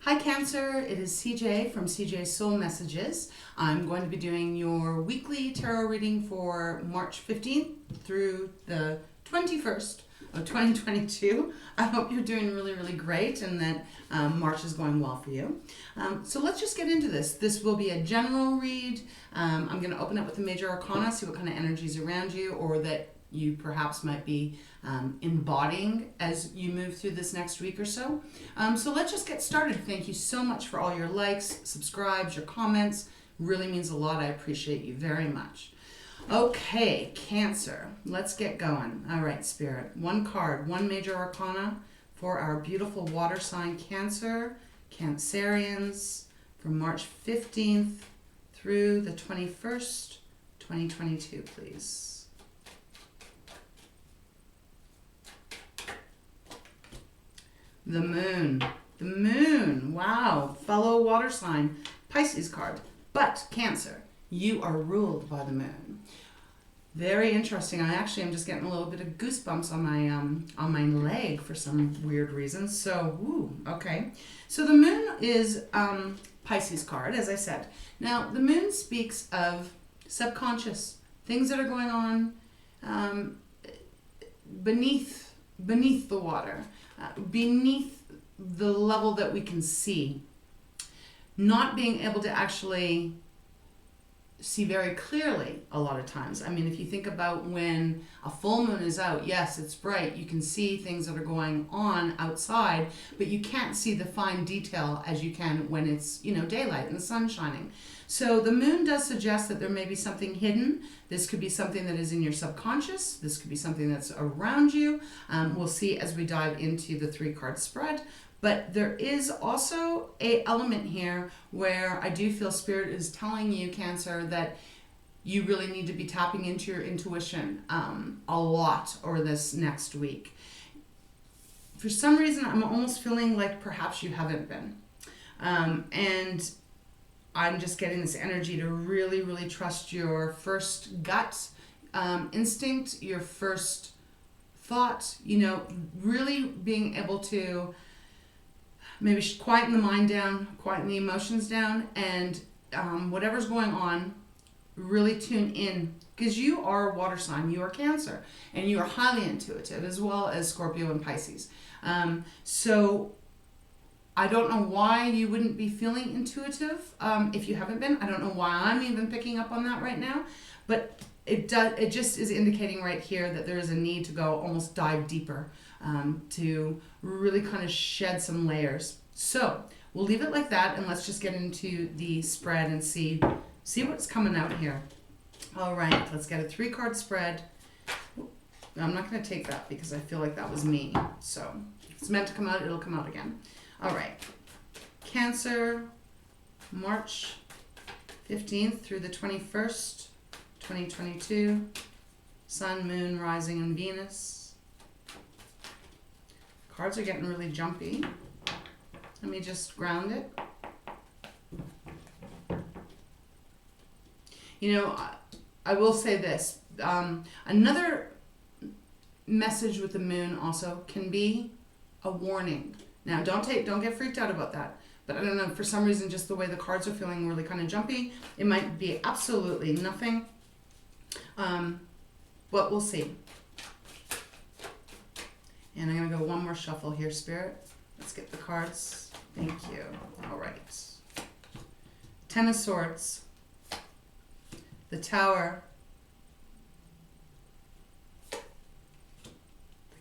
Hi Cancer, it is CJ from CJ Soul Messages. I'm going to be doing your weekly tarot reading for March 15th through the 21st of 2022. I hope you're doing really, really great and that March is going well for you. So let's just get into this. This will be a general read. I'm going to open up with the major arcana, see what kind of energies around you or that you perhaps might be embodying as you move through this next week or so. So let's just get started. Thank you so much for all your likes, subscribes, your comments. Really means a lot. I appreciate you very much. Okay, Cancer, let's get going. All right, Spirit, one card, one major arcana for our beautiful water sign Cancer, Cancerians, from March 15th through the 21st, 2022, please. The moon, wow, fellow water sign, Pisces card. But Cancer, you are ruled by the moon. Very interesting. I actually am just getting a little bit of goosebumps on my leg for some weird reason. So, okay. So the moon is Pisces card, as I said. Now, the moon speaks of subconscious, things that are going on beneath the water. Beneath the level that we can see, not being able to actually see very clearly a lot of times. I mean, if you think about when a full moon is out, yes, it's bright. You can see things that are going on outside, but you can't see the fine detail as you can when it's, daylight and the sun shining. So the moon does suggest that there may be something hidden. This could be something that is in your subconscious. This could be something that's around you. We'll see as we dive into the 3-card spread. But there is also an element here where I do feel Spirit is telling you, Cancer, that you really need to be tapping into your intuition a lot over this next week. For some reason, I'm almost feeling like perhaps you haven't been. And I'm just getting this energy to really, really trust your first gut instinct, your first thought, really being able to maybe quieten the mind down, quieten the emotions down, and whatever's going on, really tune in. Because you are a water sign, you are Cancer, and you are highly intuitive, as well as Scorpio and Pisces. So I don't know why you wouldn't be feeling intuitive if you haven't been. I don't know why I'm even picking up on that right now, but it just is indicating right here that there is a need to go almost dive deeper to really kind of shed some layers. So we'll leave it like that, and let's just get into the spread and see what's coming out here. All right, let's get a 3-card spread. I'm not going to take that because I feel like that was me. So if it's meant to come out, it'll come out again. All right, Cancer, March 15th through the 21st, 2022, Sun, Moon, Rising, and Venus. Cards are getting really jumpy. Let me just ground it. I will say this. Another message with the moon also can be a warning. Now, don't get freaked out about that. But I don't know, for some reason, just the way the cards are feeling really kind of jumpy. It might be absolutely nothing. But we'll see. And I'm going to go one more shuffle here, Spirit. Let's get the cards. Thank you. All right. 10 of Swords. The Tower. The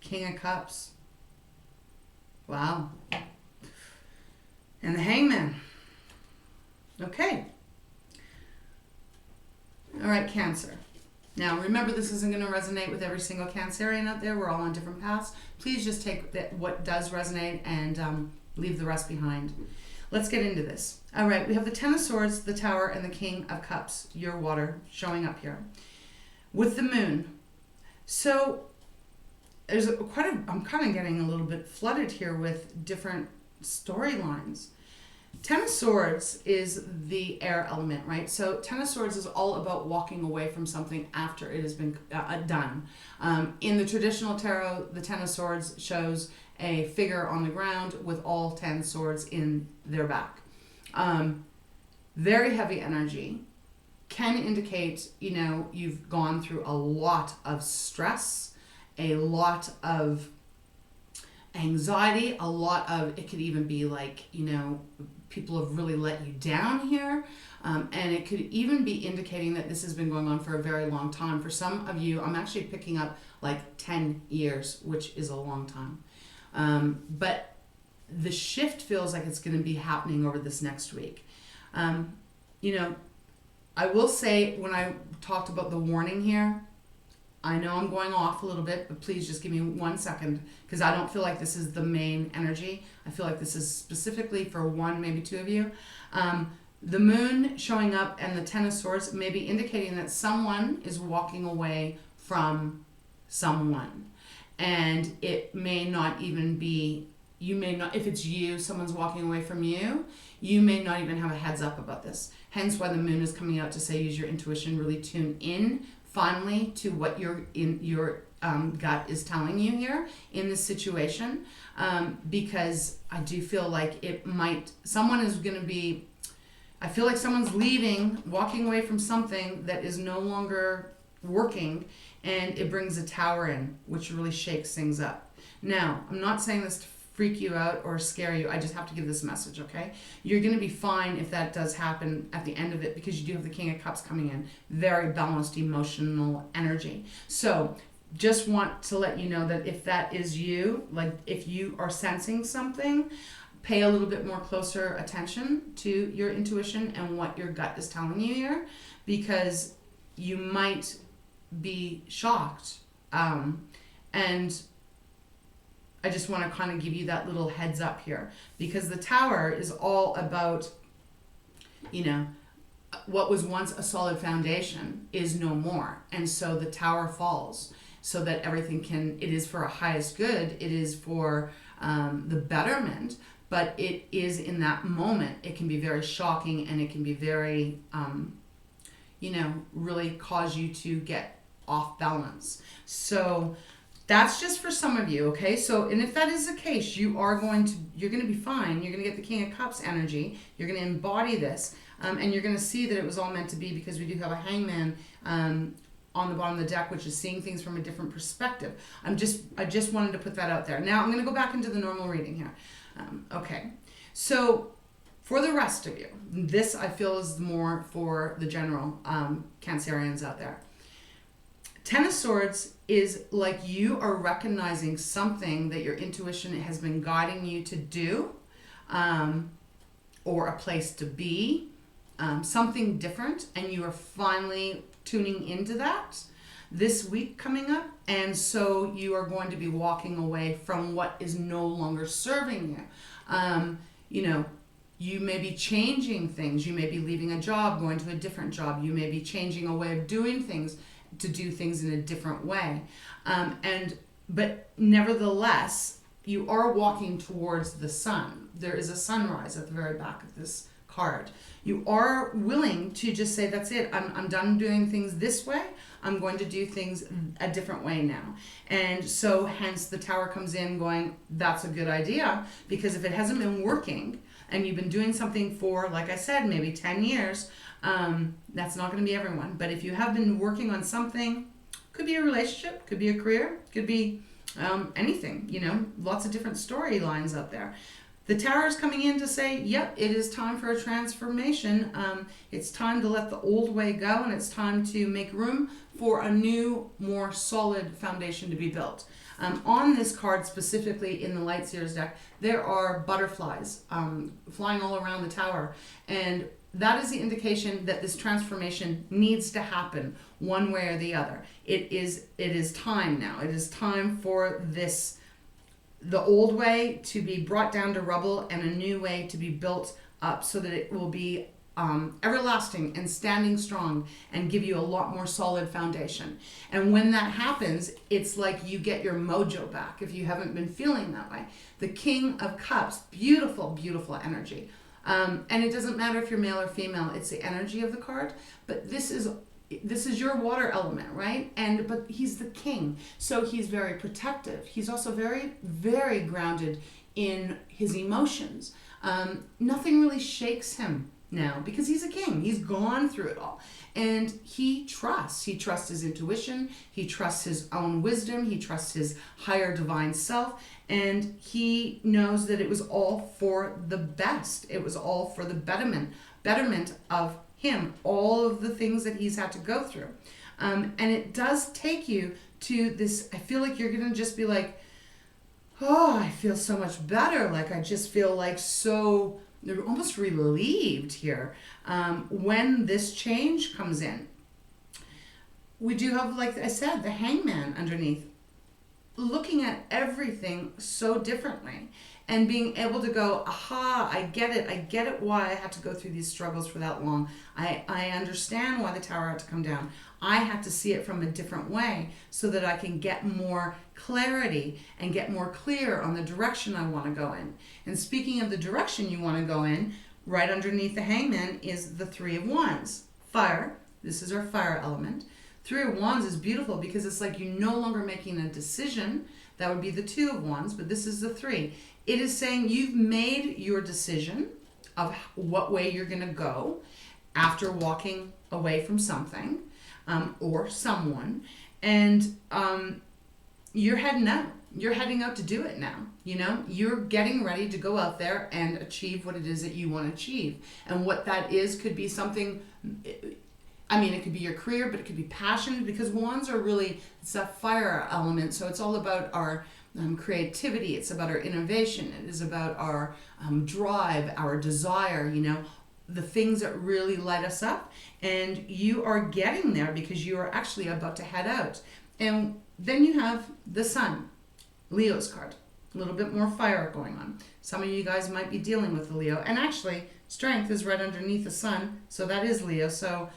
King of Cups. Wow. And the Hangman. Okay. All right, Cancer. Now, remember, this isn't going to resonate with every single Cancerian out there. We're all on different paths. Please just take what does resonate and leave the rest behind. Let's get into this. All right, we have the 10 of Swords, the Tower, and the King of Cups, your water, showing up here. With the moon. So, I'm kind of getting a little bit flooded here with different storylines. 10 of Swords is the air element, right? So 10 of Swords is all about walking away from something after it has been done. In the traditional tarot, the 10 of Swords shows a figure on the ground with all 10 swords in their back. Very heavy energy. Can indicate, you've gone through a lot of stress, a lot of anxiety, it could even be like, people have really let you down here. And it could even be indicating that this has been going on for a very long time. For some of you, I'm actually picking up like 10 years, which is a long time. But the shift feels like it's going to be happening over this next week. I will say, when I talked about the warning here, I know I'm going off a little bit, but please just give me 1 second, because I don't feel like this is the main energy. I feel like this is specifically for one, maybe two of you. The moon showing up and the Ten of Swords may be indicating that someone is walking away from someone. And it may not even be, if it's you, someone's walking away from you, you may not even have a heads up about this. Hence why the moon is coming out to say, use your intuition, really tune in finally to what your gut is telling you here in this situation. Because I do feel like someone is going to be, I feel like someone's leaving, walking away from something that is no longer working, and it brings a tower in, which really shakes things up. Now, I'm not saying this to freak you out or scare you. I just have to give this message, okay? You're going to be fine if that does happen at the end of it, because you do have the King of Cups coming in. Very balanced emotional energy. So just want to let you know that if that is you, like if you are sensing something, pay a little bit more closer attention to your intuition and what your gut is telling you here, because you might be shocked. And I just want to kind of give you that little heads up here, because the Tower is all about, what was once a solid foundation is no more. And so the Tower falls so that everything it is for a highest good. It is for the betterment. But it is in that moment, it can be very shocking, and it can be very, really cause you to get off balance. So that's just for some of you, okay? So, and if that is the case, you're going to be fine. You're going to get the King of Cups energy. You're going to embody this, and you're going to see that it was all meant to be, because we do have a Hangman on the bottom of the deck, which is seeing things from a different perspective. I just wanted to put that out there. Now I'm going to go back into the normal reading here. Okay, so for the rest of you, this I feel is more for the general Cancerians out there. Ten of Swords is like you are recognizing something that your intuition has been guiding you to do, or a place to be, something different, and you are finally tuning into that this week coming up. And so you are going to be walking away from what is no longer serving you. You may be changing things. You may be leaving a job, going to a different job. You may be changing a way of doing things to do things in a different way. But nevertheless, you are walking towards the sun. There is a sunrise at the very back of this card. You are willing to just say, that's it. I'm done doing things this way. I'm going to do things a different way now. And so hence the Tower comes in going, that's a good idea, because if it hasn't been working and you've been doing something for, like I said, maybe 10 years, that's not going to be everyone. But if you have been working on something, could be a relationship, could be a career, could be anything, lots of different storylines out there. The Tower is coming in to say, yep, it is time for a transformation. It's time to let the old way go, and it's time to make room for a new, more solid foundation to be built. On this card, specifically in the Light Seers deck, there are butterflies flying all around the Tower. And that is the indication that this transformation needs to happen one way or the other. It is time now. It is time for the old way to be brought down to rubble and a new way to be built up, so that it will be everlasting and standing strong and give you a lot more solid foundation. And when that happens, it's like you get your mojo back if you haven't been feeling that way. The King of Cups, beautiful, beautiful energy. And it doesn't matter if you're male or female, it's the energy of the card. But this is, this is your water element, right? But he's the king, so he's very protective. He's also very, very grounded in his emotions. Nothing really shakes him now because he's a king. He's gone through it all. And he trusts. He trusts his intuition. He trusts his own wisdom. He trusts his higher divine self. And he knows that it was all for the best. It was all for the betterment of him, all of the things that he's had to go through. And it does take you to this, I feel like you're going to just be like, oh, I feel so much better. Like I just feel like so, they're almost relieved here when this change comes in. We do have, like I said, the hangman underneath, looking at everything so differently and being able to go, aha, I get it why I had to go through these struggles for that long. I understand why the tower had to come down. I had to see it from a different way so that I can get more clarity and get more clear on the direction I want to go in. And speaking of the direction you want to go in, right underneath the hangman is the Three of Wands. Fire. This is our fire element. Three of Wands is beautiful because it's like you're no longer making a decision. That would be the Two of Wands, but this is the three. It is saying you've made your decision of what way you're going to go after walking away from something or someone, and you're heading out. You're heading out to do it now. You know, you're getting ready to go out there and achieve what it is that you want to achieve. And what that is could be something, I mean, it could be your career, but it could be passion, because wands are really, it's that fire element. So it's all about our creativity. It's about our innovation. It is about our drive, our desire, you know, the things that really light us up. And you are getting there because you are actually about to head out. And then you have the sun, Leo's card. A little bit more fire going on. Some of you guys might be dealing with the Leo. And actually, strength is right underneath the sun. So that is Leo. So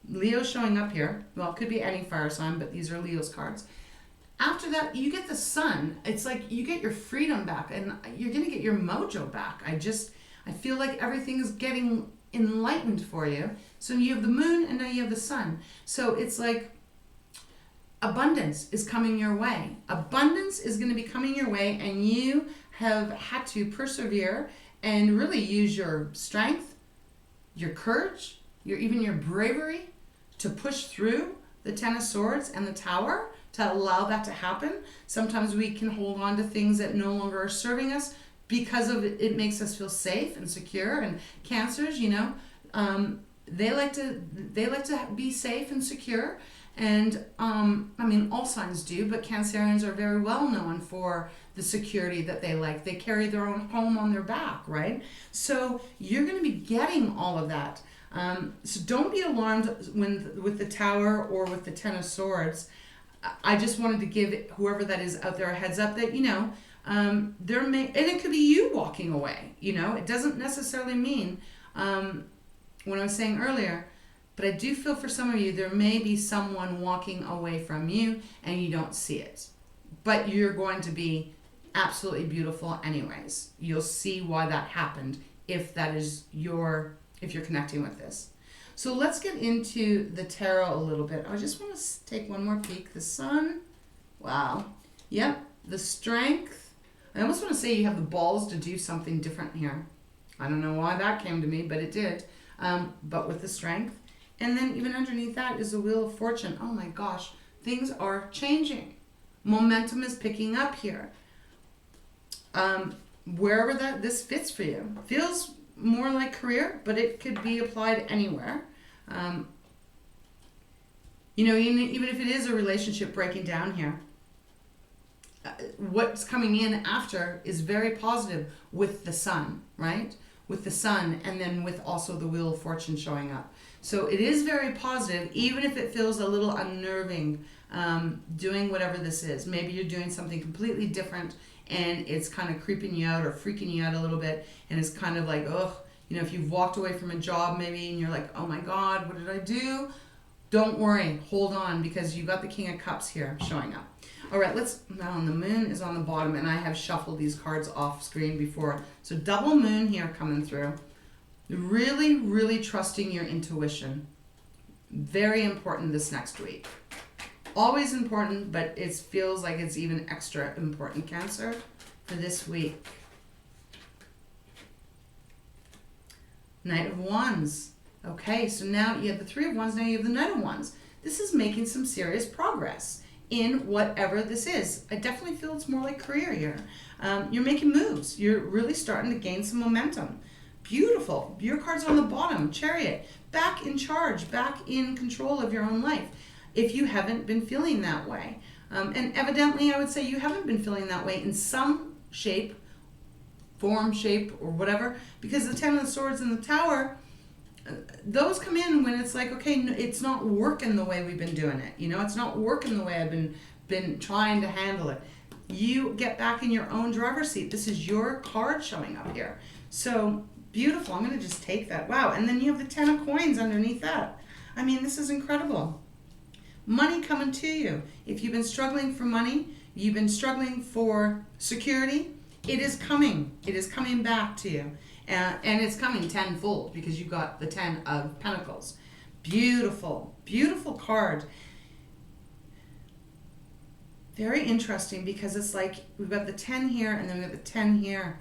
Leo's showing up here. Well, it could be any fire sign, but these are Leo's cards. After that, you get the sun. It's like you get your freedom back and you're going to get your mojo back. I feel like everything is getting enlightened for you. So you have the moon and now you have the sun. So it's like abundance is coming your way. Abundance is going to be coming your way, and you have had to persevere and really use your strength, your courage, even your bravery to push through the Ten of Swords and the Tower to allow that to happen. Sometimes we can hold on to things that no longer are serving us because of it makes us feel safe and secure. And Cancers, you know, they like to be safe and secure. And I mean, all signs do, but Cancerians are very well known for the security that they like. They carry their own home on their back, right? So you're going to be getting all of that. So don't be alarmed with the Tower or with the Ten of Swords. I just wanted to give whoever that is out there a heads up that, you know, and it could be you walking away, you know, it doesn't necessarily mean what I was saying earlier, but I do feel for some of you, there may be someone walking away from you and you don't see it, but you're going to be absolutely beautiful anyways. You'll see why that happened if you're connecting with this. So let's get into the tarot a little bit. I just want to take one more peek. The sun. Wow. Yep. The strength. I almost want to say you have the balls to do something different here. I don't know why that came to me, but it did. But with the strength. And then even underneath that is the Wheel of Fortune. Oh my gosh. Things are changing. Momentum is picking up here. Wherever this fits for you. Feels more like career, but it could be applied anywhere. You know, even if it is a relationship breaking down here, what's coming in after is very positive with the sun, right? With the sun, and then with also the Wheel of Fortune showing up. So it is very positive, even if it feels a little unnerving, doing whatever this is. Maybe you're doing something completely different and it's kind of creeping you out or freaking you out a little bit, and it's kind of like, ugh, you know, if you've walked away from a job maybe and you're like, oh my God, what did I do? Don't worry, hold on, because you've got the King of Cups here showing up. All right, now the moon is on the bottom, and I have shuffled these cards off screen before. So double moon here coming through. Really, really trusting your intuition. Very important this next week. Always important, but it feels like it's even extra important, Cancer, for this week. Knight of Wands. Okay, so now you have the Three of Wands, now you have the Knight of Wands. This is making some serious progress in whatever this is. I definitely feel it's more like career here. You're making moves. You're really starting to gain some momentum. Beautiful. Your card's on the bottom. Chariot. Back in charge. Back in control of your own life. If you haven't been feeling that way. And evidently, I would say you haven't been feeling that way in some shape, form, shape, or whatever. Because the Ten of Swords and the Tower, those come in when it's like, okay, it's not working the way we've been doing it. You know, it's not working the way I've been trying to handle it. You get back in your own driver's seat. This is your card showing up here. So beautiful. I'm going to just take that. Wow. And then you have the Ten of Coins underneath that. I mean, this is incredible. Money coming to you. If you've been struggling for money, you've been struggling for security, it is coming. It is coming back to you. And it's coming tenfold because you got the 10 of Pentacles. Beautiful, beautiful card. Very interesting because it's like we've got the 10 here and then we've got the 10 here.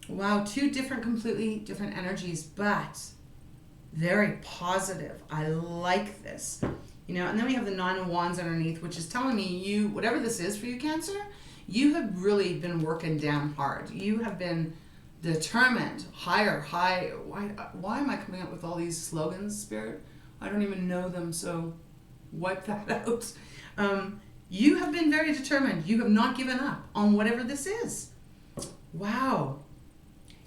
Wow, two completely different energies, but very positive. I like this. You know, and then we have the Nine of Wands underneath, which is telling me you, whatever this is for you, Cancer, you have really been working damn hard. You have been determined, high. Why am I coming up with all these slogans, Spirit? I don't even know them, so wipe that out. You have been very determined. You have not given up on whatever this is. Wow.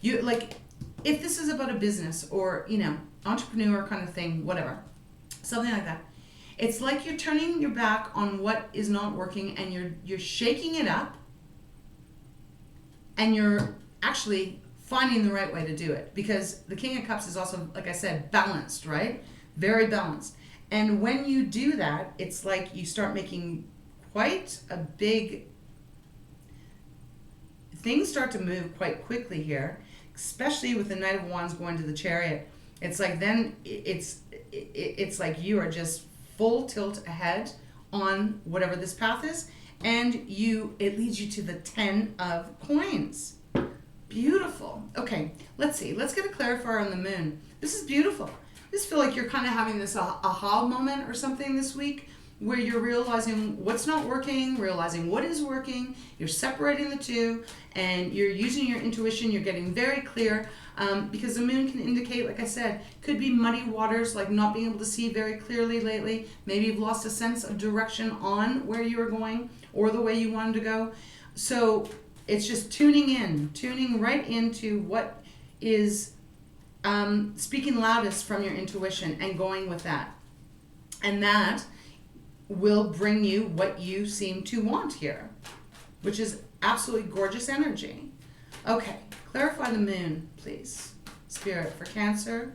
You, like, if this is about a business or, you know, entrepreneur kind of thing, whatever, something like that, it's like you're turning your back on what is not working and you're shaking it up and you're actually finding the right way to do it, because the King of Cups is also, like I said, balanced, right? Very balanced. And when you do that, it's like you start making quite a big, things start to move quite quickly here, especially with the Knight of Wands going to the Chariot. It's like then it's like you are just full tilt ahead on whatever this path is, and it leads you to the 10 of Coins. Beautiful. Okay, let's see. Let's get a clarifier on the Moon. This is beautiful. I just feel like you're kind of having this aha moment or something this week where you're realizing what's not working, realizing what is working, you're separating the two, and you're using your intuition, you're getting very clear, because the Moon can indicate, like I said, could be muddy waters, like not being able to see very clearly lately. Maybe you've lost a sense of direction on where you were going or the way you wanted to go. So it's just tuning right into what is speaking loudest from your intuition and going with that. And that will bring you what you seem to want here, which is absolutely gorgeous energy. Okay, clarify the Moon, please. Spirit, for Cancer.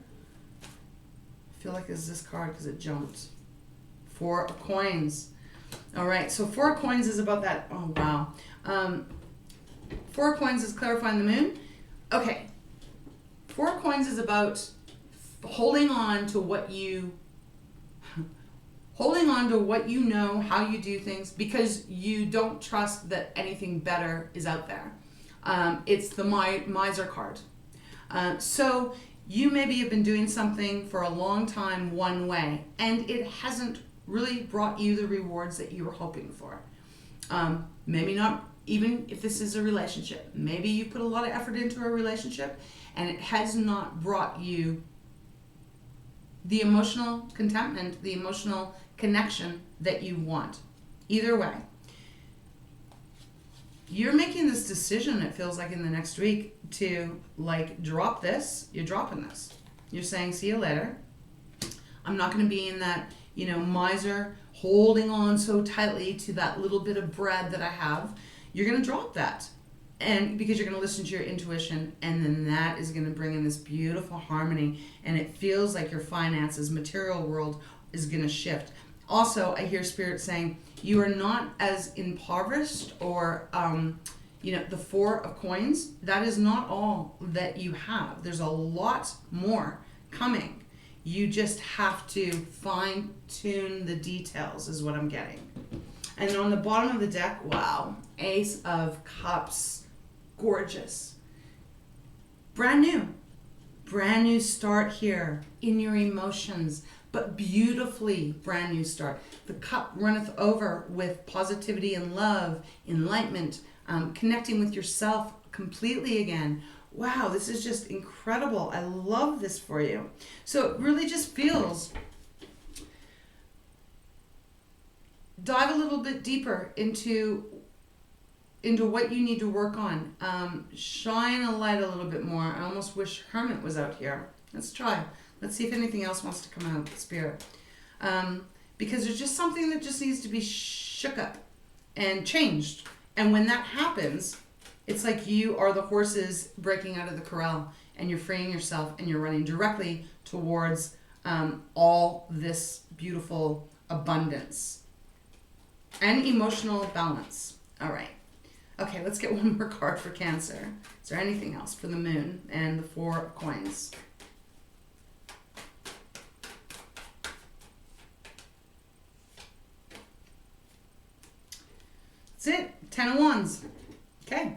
I feel like it's this card because it jumped. 4 of Coins. All right, so 4 of Coins is about that. Oh, wow. 4 of Coins is clarifying the Moon. Okay. 4 of Coins is about holding on to what you know, how you do things, because you don't trust that anything better is out there. It's the miser card. So you maybe have been doing something for a long time one way, and it hasn't really brought you the rewards that you were hoping for. Maybe not, even if this is a relationship. Maybe you put a lot of effort into a relationship, and it has not brought you the emotional contentment, the emotional connection that you want. Either way, you're making this decision, it feels like, in the next week to, like, drop this. You're dropping this. You're saying, see you later. I'm not going to be in that, you know, miser, holding on so tightly to that little bit of bread that I have. You're going to drop that. And because you're going to listen to your intuition, and then that is going to bring in this beautiful harmony, and it feels like your finances, material world is going to shift. Also, I hear Spirit saying you are not as impoverished, or the 4 of Coins, that is not all that you have. There's a lot more coming. You just have to fine tune the details is what I'm getting. And on the bottom of the deck, wow, Ace of Cups, gorgeous. Brand new start here in your emotions, but beautifully brand new start. The cup runneth over with positivity and love, enlightenment, connecting with yourself completely again. Wow, this is just incredible. I love this for you. So it really just feels, dive a little bit deeper into what you need to work on. Shine a light a little bit more. I almost wish Hermit was out here. Let's try. Let's see if anything else wants to come out, Spirit. Because there's just something that just needs to be shook up and changed. And when that happens, it's like you are the horses breaking out of the corral and you're freeing yourself and you're running directly towards all this beautiful abundance and emotional balance. All right. Okay, let's get one more card for Cancer. Is there anything else for the Moon and the Four of Coins? That's it. 10 of Wands. Okay.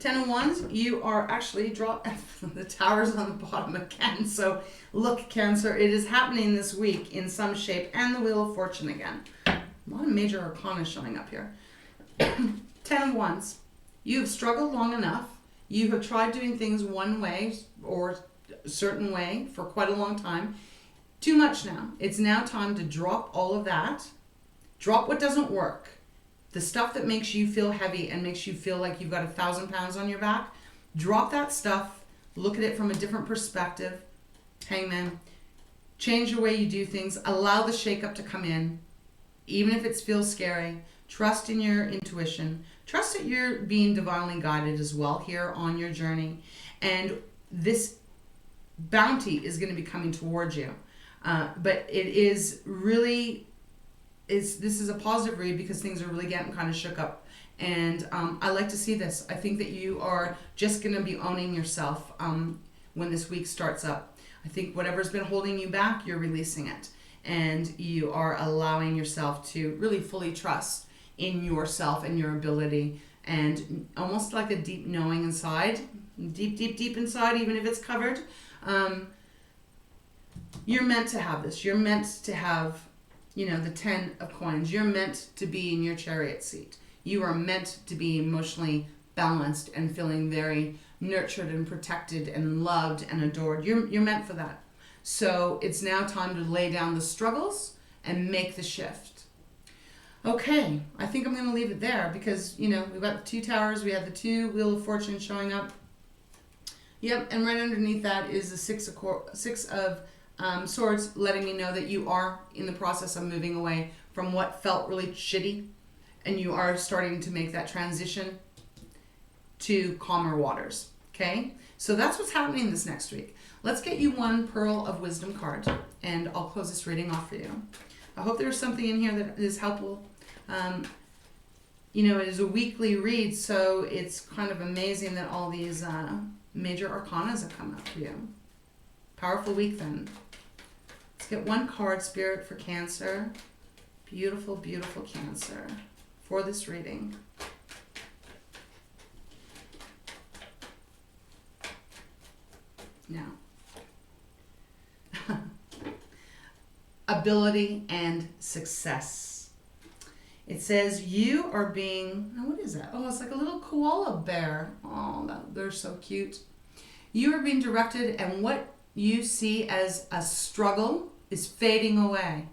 10 of Wands, you are actually the Tower's on the bottom again. So look, Cancer, it is happening this week in some shape, and the Wheel of Fortune again. A lot of major arcana showing up here. 10 of Wands. You have struggled long enough. You have tried doing things one way or a certain way for quite a long time. Too much now. It's now time to drop all of that. Drop what doesn't work. The stuff that makes you feel heavy and makes you feel like you've got 1,000 pounds on your back. Drop that stuff. Look at it from a different perspective. Hangman. Change the way you do things. Allow the shakeup to come in. Even if it feels scary. Trust in your intuition. Trust that you're being divinely guided as well here on your journey. And this bounty is going to be coming towards you. But it is really, this is a positive read because things are really getting kind of shook up. And I like to see this. I think that you are just going to be owning yourself when this week starts up. I think whatever's been holding you back, you're releasing it. And you are allowing yourself to really fully trust in yourself and your ability, and almost like a deep knowing inside, deep inside, even if it's covered. You're meant to have this. You're meant to have, the 10 of Coins. You're meant to be in your chariot seat. You are meant to be emotionally balanced and feeling very nurtured and protected and loved and adored. You're meant for that. So it's now time to lay down the struggles and make the shift. Okay, I think I'm going to leave it there because, we've got the 2 Towers. We have the 2 Wheel of Fortune showing up. Yep, and right underneath that is the 6 of Swords, letting me know that you are in the process of moving away from what felt really shitty, and you are starting to make that transition to calmer waters. Okay, so that's what's happening this next week. Let's get you one Pearl of Wisdom card, and I'll close this reading off for you. I hope there's something in here that is helpful. It is a weekly read, so it's kind of amazing that all these major arcanas have come up for you. Powerful week then. Let's get one card, Spirit, for Cancer. Beautiful, beautiful Cancer for this reading. Now, ability and success. It says you are being, what is that? Oh, it's like a little koala bear. Oh, they're so cute. You are being directed, and what you see as a struggle is fading away.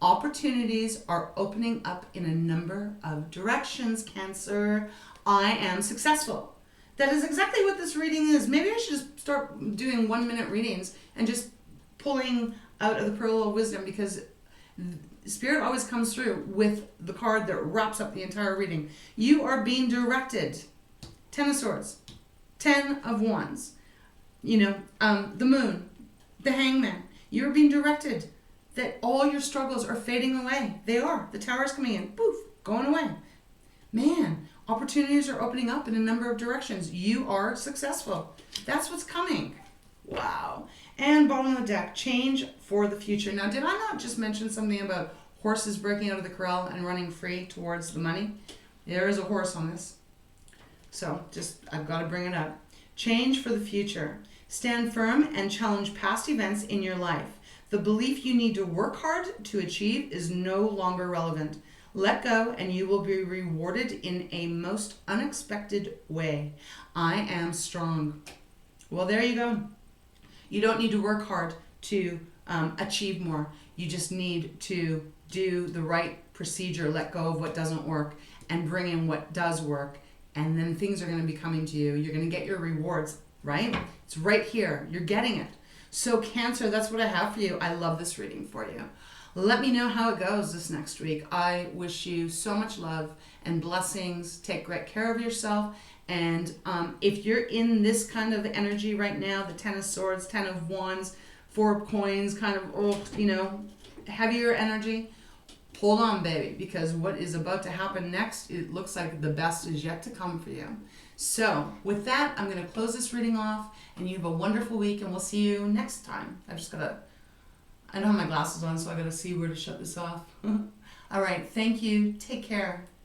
Opportunities are opening up in a number of directions, Cancer. I am successful. That is exactly what this reading is. Maybe I should just start doing 1-minute readings and just pulling out of the Pearl of Wisdom, because Spirit always comes through with the card that wraps up the entire reading. You are being directed. 10 of Swords. 10 of Wands. The Moon. The Hangman. You're being directed that all your struggles are fading away. They are. The Tower's coming in. Poof. Going away. Man, opportunities are opening up in a number of directions. You are successful. That's what's coming. Wow. And bottom of the deck, change for the future. Now, did I not just mention something about horses breaking out of the corral and running free towards the money? There is a horse on this. So, I've got to bring it up. Change for the future. Stand firm and challenge past events in your life. The belief you need to work hard to achieve is no longer relevant. Let go and you will be rewarded in a most unexpected way. I am strong. Well, there you go. You don't need to work hard to achieve more. You just need to do the right procedure, let go of what doesn't work, and bring in what does work. And then things are going to be coming to you. You're going to get your rewards, right? It's right here. You're getting it. So Cancer, that's what I have for you. I love this reading for you. Let me know how it goes this next week. I wish you so much love and blessings. Take great care of yourself. And if you're in this kind of energy right now, the Ten of Swords, Ten of Wands, Four of Coins, kind of, heavier energy, hold on, baby, because what is about to happen next, it looks like the best is yet to come for you. So with that, I'm going to close this reading off, and you have a wonderful week, and we'll see you next time. I don't have my glasses on, so I got to see where to shut this off. All right, thank you. Take care.